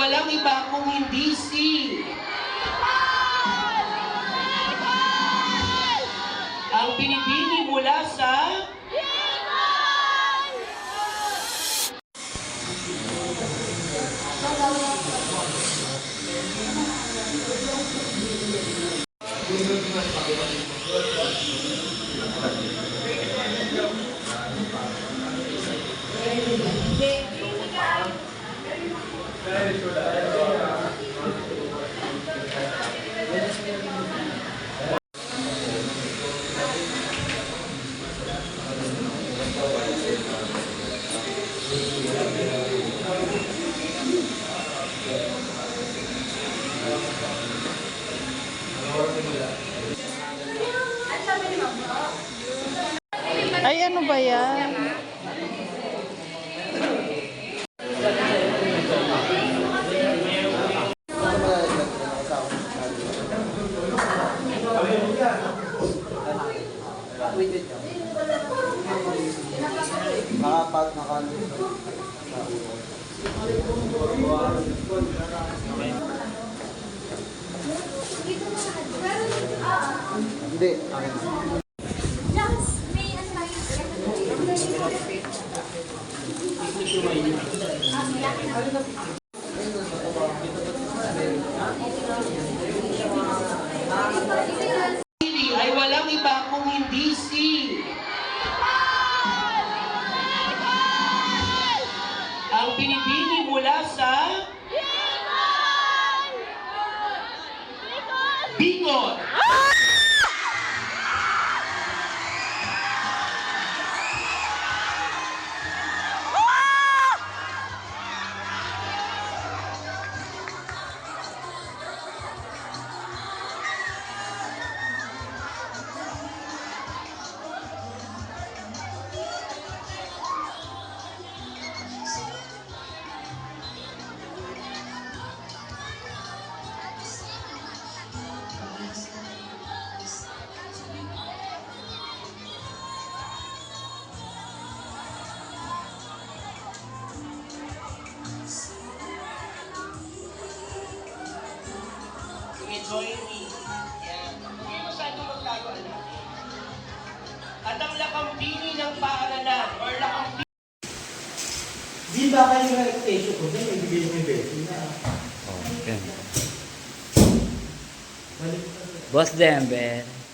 walang iba kung hindi si ang pinipili mula sa Ay, ano ba yan? Nakapag hindi, akin na. ay walang iba kung hindi si ang pinipili mula sa Bicol. Join me. Yan. Hindi masyadong magtago natin. At ang lakampini ng paaralan or lakampini. Di ba kayo yung expectation ko? Then, ibigay mo yung beses na. Okay. Boss Dembe.